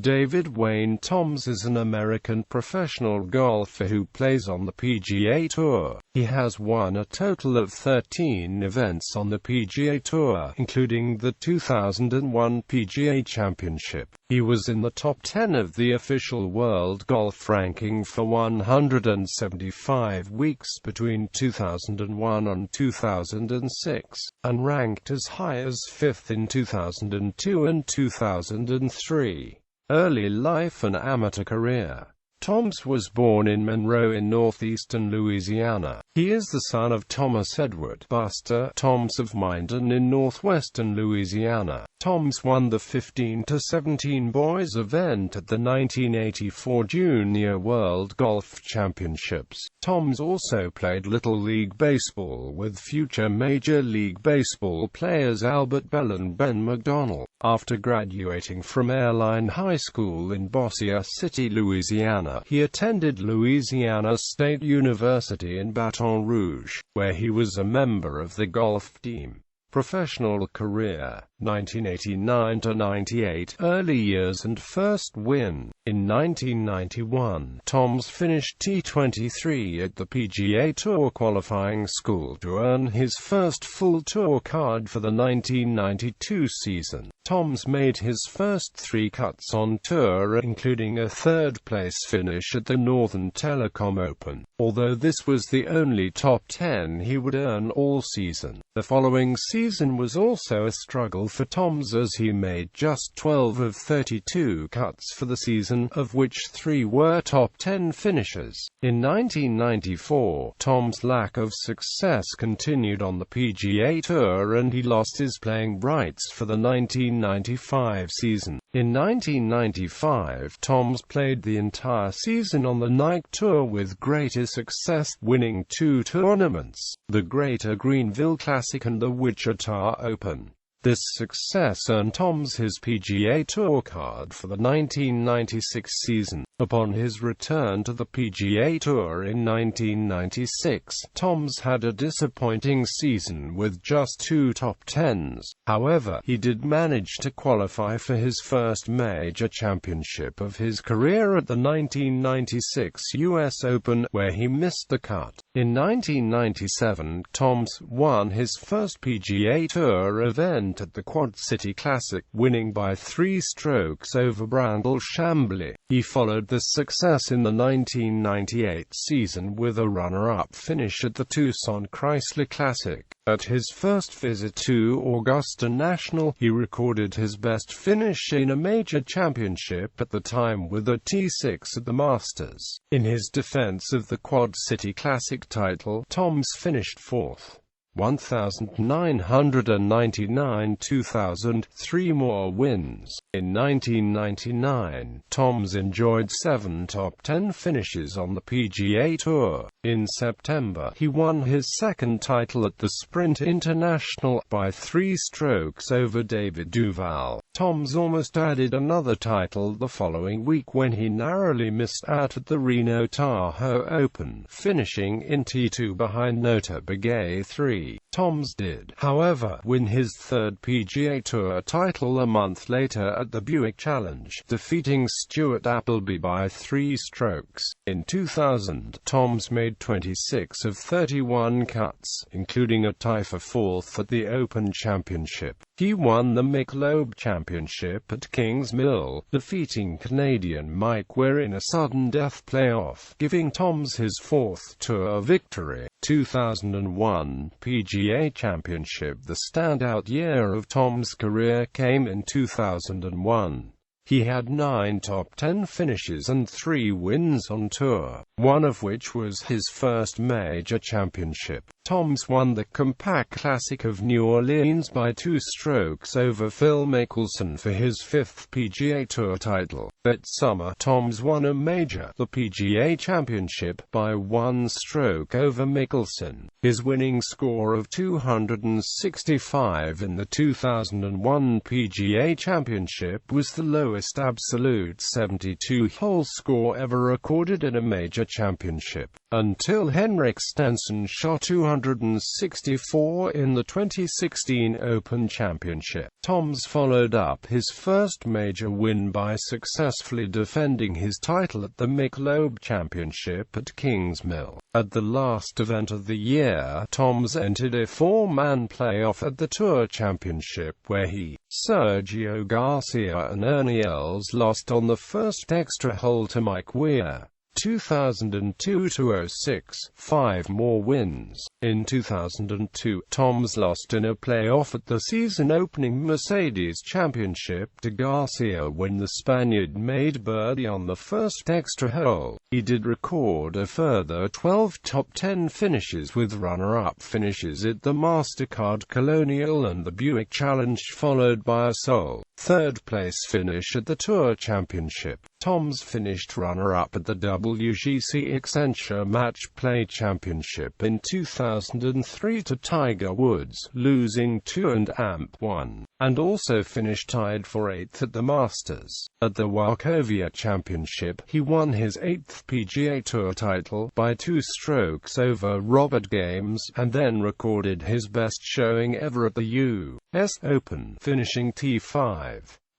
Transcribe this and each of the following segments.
David Wayne Toms is an American professional golfer who plays on the PGA Tour. He has won a total of 13 events on the PGA Tour, including the 2001 PGA Championship. He was in the top 10 of the official world golf ranking for 175 weeks between 2001 and 2006, and ranked as high as 5th in 2002 and 2003. Early life and amateur career. Toms was born in Monroe in northeastern Louisiana. He is the son of Thomas Edward Buster Toms of Minden in northwestern Louisiana. Toms won the 15-17 boys event at the 1984 Junior World Golf Championships. Toms also played Little League Baseball with future Major League Baseball players Albert Bell and Ben McDonnell. After graduating from Airline High School in Bossier City, Louisiana, he attended Louisiana State University in Baton Rouge, where he was a member of the golf team. Professional career, 1989–98, early years and first win. In 1991, Toms finished T23 at the PGA Tour qualifying school to earn his first full tour card for the 1992 season. Toms made his first 3 cuts on tour, including a third-place finish at the Northern Telecom Open, although this was the only top 10 he would earn all season. The following season was also a struggle for Toms as he made just 12 of 32 cuts for the season, of which 3 were top 10 finishes. In 1994, Toms' lack of success continued on the PGA Tour and he lost his playing rights for the 1995 season. In 1995, Toms played the entire season on the Nike Tour with greater success, winning 2 tournaments, the Greater Greenville Classic and the Wichita Open. This success earned Toms his PGA Tour card for the 1996 season. Upon his return to the PGA Tour in 1996, Toms had a disappointing season with just 2 top 10s. However, he did manage to qualify for his first major championship of his career at the 1996 US Open, where he missed the cut. In 1997, Toms won his first PGA Tour event at the Quad City Classic, winning by 3 strokes over Brandel Chambly. He followed this success in the 1998 season with a runner-up finish at the Tucson Chrysler Classic. At his first visit to Augusta National, he recorded his best finish in a major championship at the time with a T6 at the Masters. In his defense of the Quad City Classic title, Toms finished 4th. 1999, 2000, 3 more wins. In 1999, Toms enjoyed 7 top 10 finishes on the PGA Tour. In September, he won his second title at the Sprint International by 3 strokes over David Duval. Toms almost added another title the following week when he narrowly missed out at the Reno Tahoe Open, finishing in T2 behind Nota Begay 3. Toms did, however, win his 3rd PGA Tour title a month later at the Buick Challenge, defeating Stuart Appleby by 3 strokes. In 2000, Toms made 26 of 31 cuts, including a tie for 4th at the Open Championship. He won the Michelob Championship at Kings Mill, defeating Canadian Mike Weir in a sudden death playoff, giving Toms his 4th tour victory. 2001 PGA Championship. The standout year of Toms' career came in 2001. He had 9 top 10 finishes and 3 wins on tour, one of which was his first major championship. Toms won the Compact Classic of New Orleans by 2 strokes over Phil Mickelson for his 5th PGA Tour title. That summer, Toms won a major, the PGA Championship, by 1 stroke over Mickelson. His winning score of 265 in the 2001 PGA Championship was the lowest lowest absolute 72-hole score ever recorded in a major championship, until Henrik Stenson shot 264 in the 2016 Open Championship. Toms followed up his first major win by successfully defending his title at the Michelob Championship at Kingsmill. At the last event of the year, Toms entered a four-man playoff at the Tour Championship where he, Sergio Garcia and Ernie Els lost on the first extra hole to Mike Weir. 2002-06, 5 more wins. In 2002, Toms lost in a playoff at the season-opening Mercedes Championship to Garcia when the Spaniard made birdie on the first extra hole. He did record a further 12 top 10 finishes with runner-up finishes at the MasterCard Colonial and the Buick Challenge, followed by a sole third-place finish at the Tour Championship. Toms finished runner-up at the WGC Accenture Match Play Championship in 2003 to Tiger Woods, losing 2 and AMP1, and also finished tied for 8th at the Masters. At the Wachovia Championship, he won his 8th PGA Tour title by 2 strokes over Robert Games, and then recorded his best showing ever at the U.S. Open, finishing T5.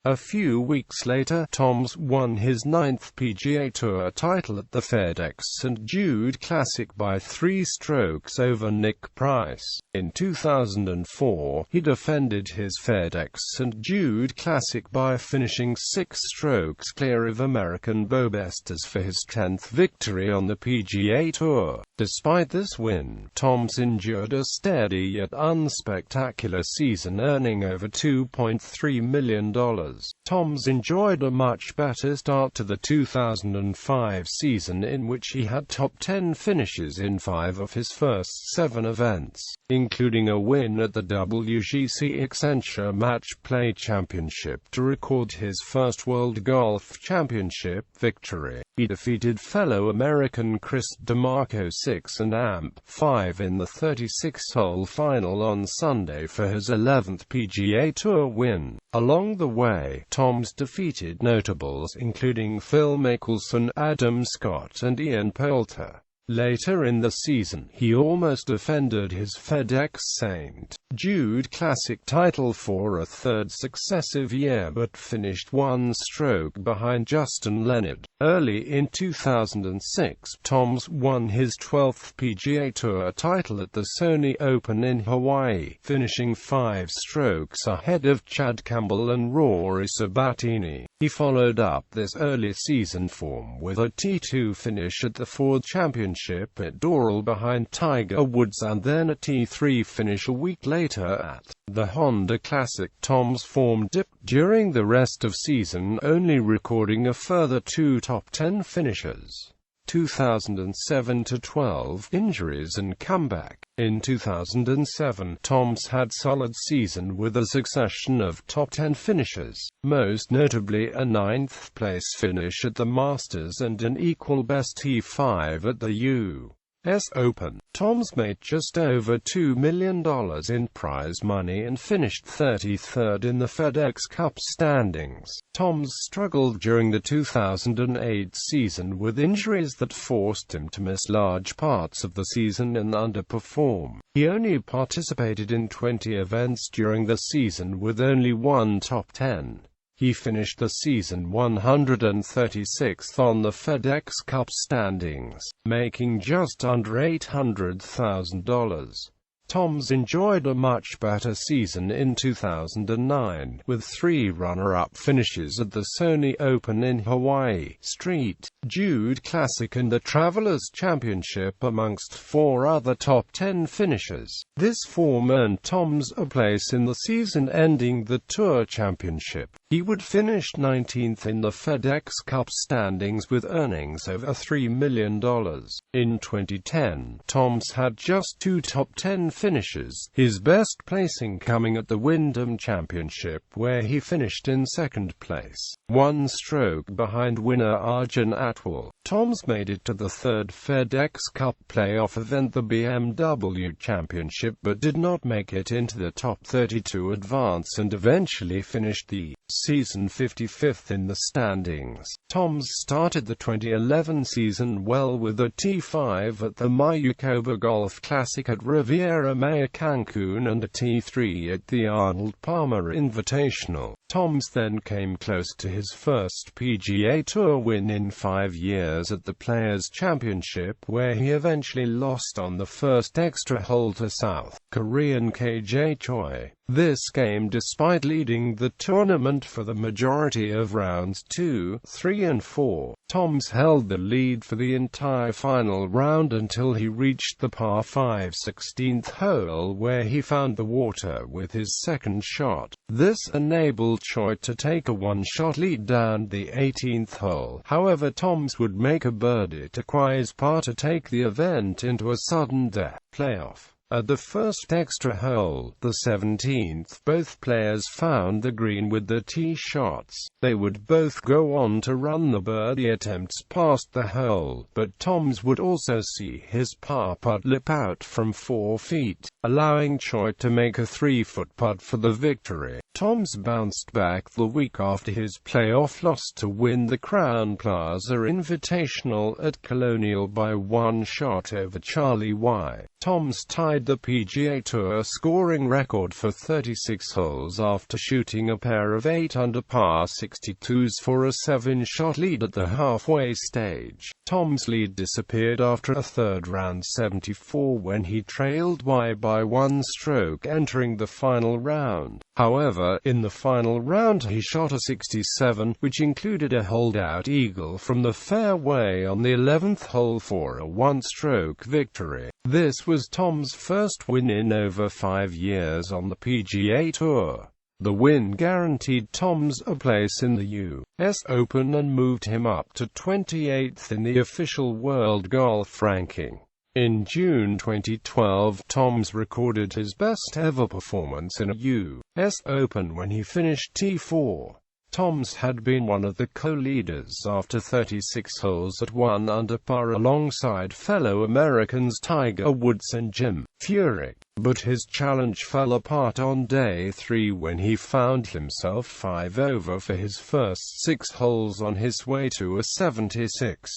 A few weeks later, Toms won his 9th PGA Tour title at the FedEx St. Jude Classic by 3 strokes over Nick Price. In 2004, he defended his FedEx St. Jude Classic by finishing 6 strokes clear of American Beau Besters for his 10th victory on the PGA Tour. Despite this win, Toms endured a steady yet unspectacular season, earning over $2.3 million. Toms enjoyed a much better start to the 2005 season, in which he had top 10 finishes in 5 of his first 7 events, including a win at the WGC Accenture Match Play Championship to record his first World Golf Championship victory. He defeated fellow American Chris DeMarco 6 and AMP5 in the 36-hole final on Sunday for his 11th PGA Tour win. Along the way, Toms defeated notables including Phil Mickelson, Adam Scott and Ian Poulter. Later in the season, he almost defended his FedEx St. Jude Classic title for a third successive year but finished 1 stroke behind Justin Leonard. Early in 2006, Toms won his 12th PGA Tour title at the Sony Open in Hawaii, finishing 5 strokes ahead of Chad Campbell and Rory Sabatini. He followed up this early season form with a T2 finish at the Ford Championship at Doral behind Tiger Woods, and then a T3 finish a week later at the Honda Classic. Toms' form dipped during the rest of season, only recording a further 2 top 10 finishes. 2007-12, injuries and comeback. In 2007, Toms had solid season with a succession of top 10 finishes, most notably a 9th place finish at the Masters and an equal best T5 at the U.S. Open. Toms made just over $2 million in prize money and finished 33rd in the FedEx Cup standings. Toms struggled during the 2008 season with injuries that forced him to miss large parts of the season and underperform. He only participated in 20 events during the season with only 1 top 10. He finished the season 136th on the FedEx Cup standings, making just under $800,000. Toms enjoyed a much better season in 2009, with 3 runner-up finishes at the Sony Open in Hawaii, St. Jude Classic and the Travelers Championship amongst 4 other top 10 finishes. This form earned Toms a place in the season-ending the Tour Championship. He would finish 19th in the FedEx Cup standings with earnings over $3 million. In 2010, Toms had just 2 top 10 finishes, his best placing coming at the Wyndham Championship where he finished in 2nd place, 1 stroke behind winner Arjun Atwal. Toms made it to the 3rd FedEx Cup playoff event, the BMW Championship, but did not make it into the top 32 advance and eventually finished the season 55th in the standings. Toms started the 2011 season well with a T5 at the Mayakoba Golf Classic at Riviera Maya Cancun and a T3 at the Arnold Palmer Invitational. Toms then came close to his first PGA Tour win in 5 years at the Players Championship, where he eventually lost on the first extra hole to South Korean KJ Choi. This came despite leading the tournament for the majority of rounds 2, 3 and 4. Toms held the lead for the entire final round until he reached the par 5 16th hole, where he found the water with his second shot. This enabled Choi to take a one-shot lead down the 18th hole. However, Toms would make a birdie to qualify par to take the event into a sudden death playoff. At the first extra hole, the 17th, both players found the green with their tee shots. They would both go on to run the birdie attempts past the hole, but Toms would also see his par putt lip out from 4 feet, allowing Choi to make a 3-foot putt for the victory. Toms bounced back the week after his playoff loss to win the Crowne Plaza Invitational at Colonial by 1 shot over Charlie Y. Toms tied the PGA Tour scoring record for 36 holes after shooting a pair of 8 under par 62s for a 7-shot lead at the halfway stage. Tom's lead disappeared after a third round 74 when he trailed Y by 1 stroke entering the final round. However, in the final round he shot a 67, which included a holdout eagle from the fairway on the 11th hole for a 1-stroke victory. This was Tom's first win in over 5 years on the PGA Tour. The win guaranteed Toms a place in the U.S. Open and moved him up to 28th in the official World Golf Ranking. In June 2012, Toms recorded his best-ever performance in a U.S. Open when he finished T4. Toms had been one of the co-leaders after 36 holes at 1 under par alongside fellow Americans Tiger Woods and Jim Furyk, but his challenge fell apart on day 3 when he found himself 5 over for his first 6 holes on his way to a 76.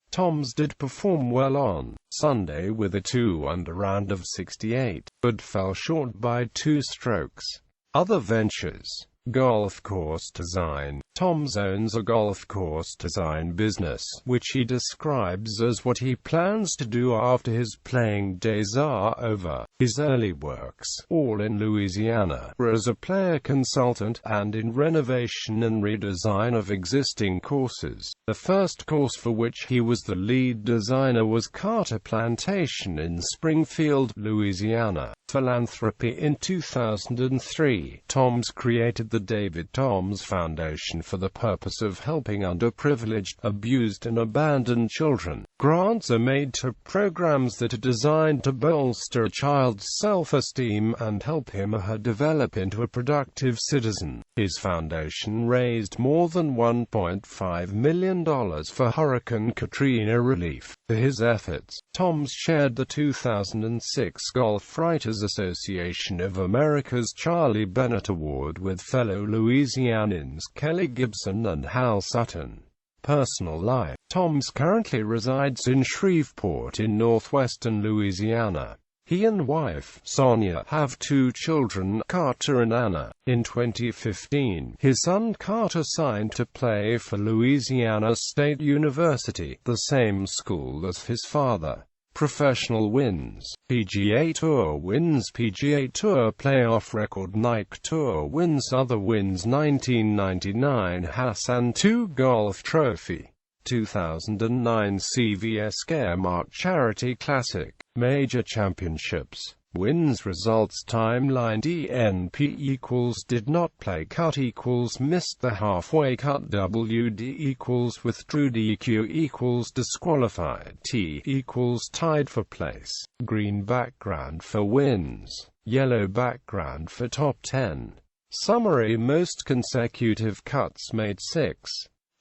Toms did perform well on Sunday with a 2-under round of 68, but fell short by 2 strokes. Other ventures. Golf course design. Toms owns a golf course design business, which he describes as what he plans to do after his playing days are over. His early works, all in Louisiana, were as a player consultant, and in renovation and redesign of existing courses. The first course for which he was the lead designer was Carter Plantation in Springfield, Louisiana. Philanthropy. In 2003, Toms created the David Toms Foundation for the purpose of helping underprivileged, abused and abandoned children. Grants are made to programs that are designed to bolster a child's self-esteem and help him or her develop into a productive citizen. His foundation raised more than $1.5 million for Hurricane Katrina relief. For his efforts, Toms shared the 2006 Golf Writers Association of America's Charlie Bennett Award with fellow Louisianians Kelly Gibson and Hal Sutton. Personal life. Toms currently resides in Shreveport in northwestern Louisiana. He and wife, Sonia, have 2 children, Carter and Anna. In 2015, his son Carter signed to play for Louisiana State University, the same school as his father. Professional wins. PGA Tour wins. PGA Tour playoff record. Nike Tour wins. Other wins. 1999 Hassan II Golf Trophy. 2009 CVS Caremark Charity Classic. Major Championships. Wins. Results. Timeline. DNP equals did not play. Cut equals missed the halfway cut. WD equals withdrew. DQ equals disqualified. T equals tied for place. Green background for wins. Yellow background for top 10. Summary. Most consecutive cuts made 6.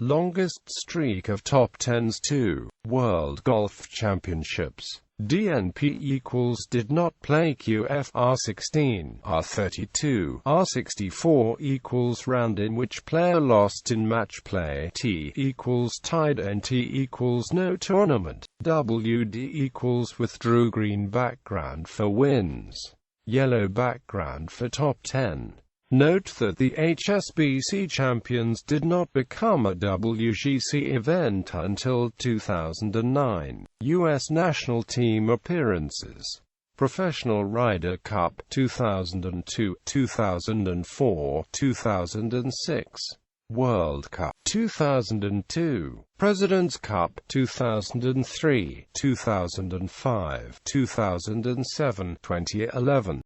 Longest streak of top 10s. 2. World Golf Championships. DNP equals did not play QF R16, R32, R64 equals round in which player lost in match play, T equals tied and T equals no tournament, WD equals withdrew green background for wins, yellow background for top 10. Note that the HSBC Champions did not become a WGC event until 2009. U.S. National Team appearances. Professional Ryder Cup 2002, 2004, 2006. World Cup 2002, President's Cup 2003, 2005, 2007, 2011.